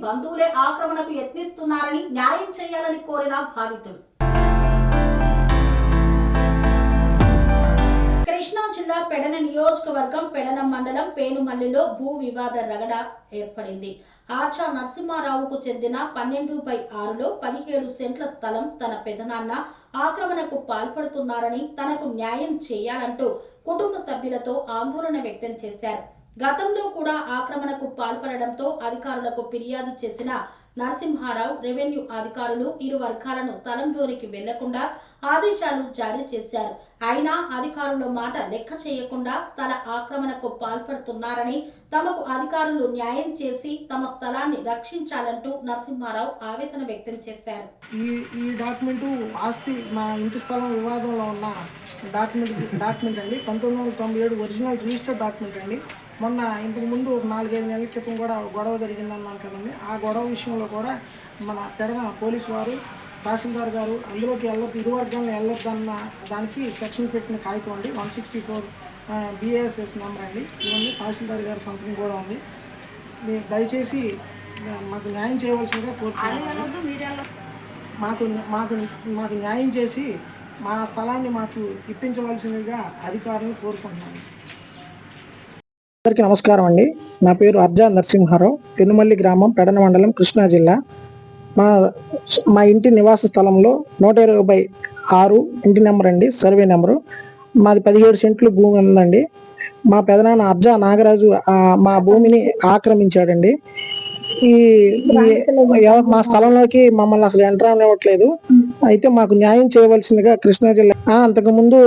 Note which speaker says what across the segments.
Speaker 1: బంధువులే ఆక్రమణకు యత్నిస్తున్నారని న్యాయం చేయాలని కోరిన బాధితుడు. కృష్ణా జిల్లా పెడన నియోజకవర్గం పెడన మండలం పేనుమల్లిలో భూ వివాద రగడ ఏర్పడింది. ఆర్చా నరసింహారావుకు చెందిన 12/6లో 17 సెంట్ల స్థలం తన పెదనాన్న ఆక్రమణకు పాల్పడుతున్నారని, తనకు న్యాయం చేయాలంటూ కుటుంబ సభ్యులతో ఆందోళన వ్యక్తం చేశారు. గతంలో కూడా ఆక్రమణకు పాల్పడడంతో అధికారులకు ఫిర్యాదు చేసిన నరసింహారావు రెవెన్యూ అధికారులు ఇరు వర్గాలను స్థలంలోనికి వెళ్లకుండా ఆదేశాలు జారీ చేశారు. అయినా అధికారుల మాట లెక్క చేయకుండా స్థల ఆక్రమణకు పాల్పడుతున్నారని, తమకు అధికారులు న్యాయం చేసి తమ స్థలాన్ని రక్షించాలంటూ నరసింహారావు ఆవేదన వ్యక్తం చేశారు.
Speaker 2: ఈ డాక్యుమెంట్ ఆస్తి మా ఇంటి స్థలం వివాదంలో ఉన్న డాక్యుమెంట్ అండి. 1997 ఒరిజినల్ రిజిస్టర్డ్ డాక్యుమెంట్ అండి. మొన్న ఇంతకు ముందు 4-5 నెలల క్రితం కూడా గొడవ జరిగిందన్నాను కదండి. ఆ గొడవ విషయంలో కూడా మన పెడన పోలీసు వారు, తహసీల్దార్ గారు అందులోకి ఇరు వర్గాలను వెళ్ళొద్దన్న దానికి సెక్షన్ పెట్టిన కాగితం అండి. 164 BASS నెంబర్ అండి. ఇవన్నీ తహసీల్దార్ గారి సంతకం కూడా ఉంది. దయచేసి మాకు న్యాయం చేయవలసిందిగా కోరుతున్నాను. మాకు న్యాయం చేసి మా స్థలాన్ని మాకు ఇప్పించవలసిందిగా అధికారులను కోరుకుంటున్నాను. అందరికీ నమస్కారం అండి. నా పేరు ఆర్చా నరసింహారావు, పెనుమల్లి గ్రామం, పెడన మండలం, కృష్ణా జిల్లా. మా ఇంటి నివాస స్థలంలో 120/6 ఇంటి నెంబర్ అండి, సర్వే నెంబరు. మాది 17 సెంట్లు భూమి ఉందండి. మా పెదనాన్న ఆర్చా నాగరాజు మా భూమిని ఆక్రమించాడండి. మా స్థలంలోకి మమ్మల్ని అసలు ఎంటర్ అనివ్వట్లేదు. అయితే మాకు న్యాయం చేయవలసిందిగా కృష్ణా జిల్లా అంతకుముందు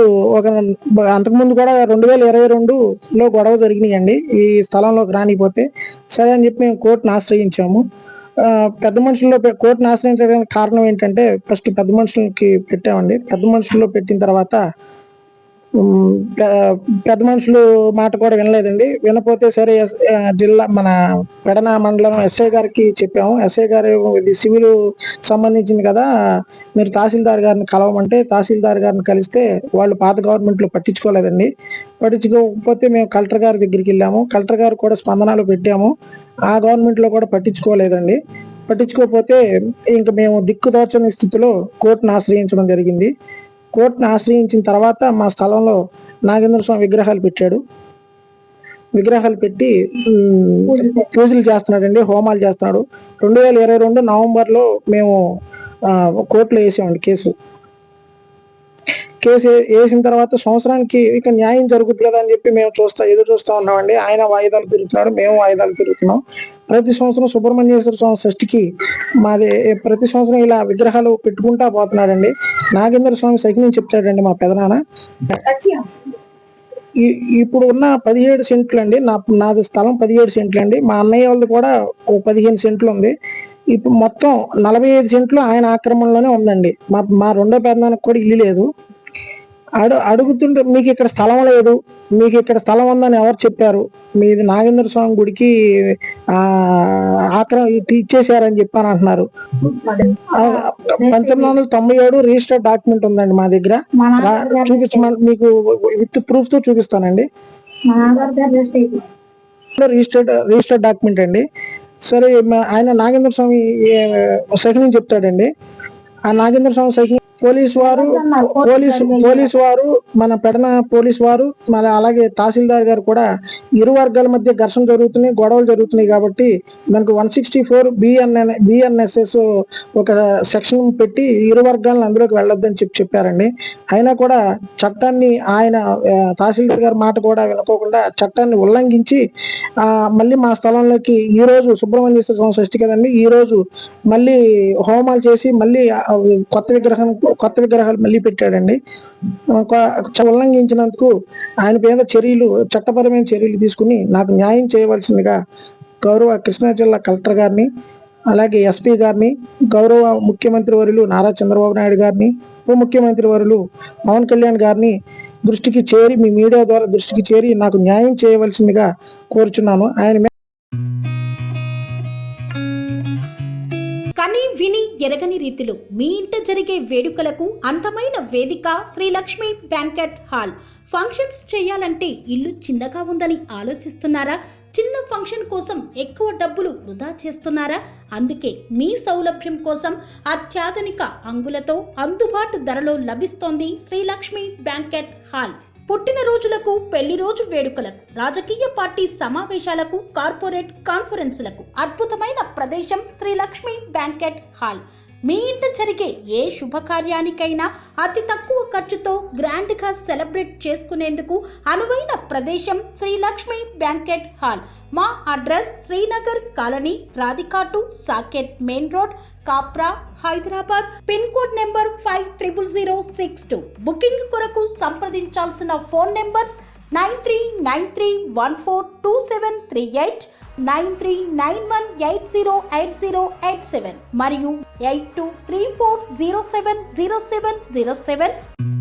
Speaker 2: కూడా 2022లో గొడవ జరిగినాయండి. ఈ స్థలంలోకి రానిపోతే సరే అని చెప్పి మేము కోర్టును ఆశ్రయించాము. పెద్ద మనుషుల్లో కోర్టును ఆశ్రయించడానికి కారణం ఏంటంటే, ఫస్ట్ పెద్ద మనుషులకి పెట్టామండి. పెద్ద మనుషుల్లో పెట్టిన తర్వాత పెద్ద మనుషులు మాట కూడా వినలేదండి. వినపోతే సరే జిల్లా మన పెడన మండలం ఎస్ఐ గారికి చెప్పాము. ఎస్ఐ గారు ఇది సివిల్ సంబంధించింది కదా, మీరు తహసీల్దార్ గారిని కలవమంటే తహసీల్దార్ గారిని కలిస్తే వాళ్ళు పాత గవర్నమెంట్లో పట్టించుకోలేదండి. పట్టించుకోకపోతే మేము కలెక్టర్ గారి దగ్గరికి వెళ్ళాము. కలెక్టర్ గారు కూడా స్పందనలు పెట్టాము. ఆ గవర్నమెంట్లో కూడా పట్టించుకోలేదండి. పట్టించుకోకపోతే ఇంకా మేము దిక్కుదోచని స్థితిలో కోర్టును ఆశ్రయించడం జరిగింది. కోర్టును ఆశ్రయించిన తర్వాత మా స్థలంలో నాగేంద్ర స్వామి విగ్రహాలు పెట్టి పూజలు చేస్తున్నాడండి, హోమాలు చేస్తున్నాడు. 2022 నవంబర్లో మేము కోర్టులో వేసామండి కేసు వేసిన తర్వాత సంవత్సరానికి ఇక న్యాయం జరుగుతుంది కదా అని చెప్పి మేము ఎదురు చూస్తూ ఉన్నామండి. ఆయన వాయిదాలు తిరుగుతున్నాడు, మేము వాయిదాలు తిరుగుతున్నాం. ప్రతి సంవత్సరం సుబ్రహ్మణ్యేశ్వర స్వామి షష్ఠికి మాది ప్రతి సంవత్సరం ఇలా విగ్రహాలు పెట్టుకుంటా పోతున్నాడండి. నాగేంద్ర స్వామి సైకిల్ చెప్తాడండి మా పెదనాన్న. ఇప్పుడు ఉన్న 17 సెంట్లు అండి, నాది స్థలం 17 సెంట్లు అండి. మా అన్నయ్య వాళ్ళది కూడా 15 సెంట్లు ఉంది. ఇప్పుడు మొత్తం 45 సెంట్లు ఆయన ఆక్రమణలోనే ఉందండి. మా రెండో పెదనాన్నకు కూడా ఇల్లు లేదు. అడుగుతుంటే మీకు ఇక్కడ స్థలం లేదు, మీకు ఇక్కడ స్థలం ఉందని ఎవరు చెప్పారు, మీది నాగేంద్ర స్వామి గుడికి ఇచ్చేసారని చెప్పని అంటున్నారు. 1997 రిజిస్టర్డ్ డాక్యుమెంట్ ఉందండి మా దగ్గర. చూపించమని మీకు విత్ ప్రూఫ్ తో చూపిస్తానండి. రిజిస్టర్డ్ డాక్యుమెంట్ అండి. సరే ఆయన నాగేంద్ర స్వామి సైకిల్ చెప్తాడండి. ఆ నాగేంద్ర స్వామి సైకిల్ పోలీసు వారు మన పెడన పోలీసు వారు మన అలాగే తహసీల్దార్ గారు కూడా ఇరు వర్గాల మధ్య ఘర్షణ జరుగుతున్నాయి, గొడవలు జరుగుతున్నాయి కాబట్టి మనకు 164 BNSS ఒక సెక్షన్ పెట్టి ఇరు వర్గాలను అందులోకి వెళ్ళొద్దని చెప్పారండి. అయినా కూడా చట్టాన్ని ఆయన తహసీల్దార్ గారి మాట కూడా వినుకోకుండా చట్టాన్ని ఉల్లంఘించి మళ్ళీ మా స్థలంలోకి ఈ రోజు సుబ్రహ్మణ్యేశ్వర స్వామి షష్ఠి కదండి, ఈ రోజు మళ్ళీ హోమాలు చేసి మళ్ళీ కొత్త విగ్రహాలు మళ్ళీ పెట్టాడండి. ఉల్లంఘించినందుకు ఆయన మీద చట్టపరమైన చర్యలు తీసుకుని నాకు న్యాయం చేయవలసిందిగా గౌరవ కృష్ణా జిల్లా కలెక్టర్ గారిని, అలాగే ఎస్పీ గారిని, గౌరవ ముఖ్యమంత్రి వర్యులు నారా చంద్రబాబు నాయుడు గారిని, ఉప ముఖ్యమంత్రి వర్యులు పవన్ కళ్యాణ్ గారిని మీ మీడియా ద్వారా దృష్టికి చేరి నాకు న్యాయం చేయవలసిందిగా కోరుచున్నాను. ఆయన
Speaker 1: కని విని ఎరగని రీతిలో మీ ఇంట జరిగే వేడుకలకు అందమైన వేదిక Shri Lakshmi banquet hall. Functions చేయాలంటే ఇల్లు చిన్నగా ఉందని ఆలోచిస్తున్నారా? చిన్న ఫంక్షన్ కోసం ఎక్కువ డబ్బులు వృధా చేస్తున్నారా? అందుకే మీ సౌలభ్యం కోసం అత్యాధునిక అంగులతో అందుబాటు ధరలో లభిస్తోంది శ్రీలక్ష్మి బ్యాంకెట్ హాల్. పుట్టినరోజులకు, పెళ్లి రోజు వేడుకలకు, రాజకీయ పార్టీ సమావేశాలకు, కార్పొరేట్ కాన్ఫరెన్సులకు అద్భుతమైన ప్రదేశం శ్రీలక్ష్మి బ్యాంకెట్ హాల్. మీ ఇంట జరిగే ఏ శుభకార్యానికైనా అతి తక్కువ ఖర్చుతో గ్రాండ్ గా సెలబ్రేట్ చేసుకునేందుకు అనువైన ప్రదేశం శ్రీలక్ష్మి బ్యాంకెట్ హాల్. మా అడ్రస్ శ్రీనగర్ కాలనీ, రాధికాటు, Saket main road, Kapra, Hyderabad. Pin code number 500062. Booking కొరకు సంప్రదించాల్సిన ఫోన్ నెంబర్స్ 9393142738, 9391808087 మరియు 8234070707.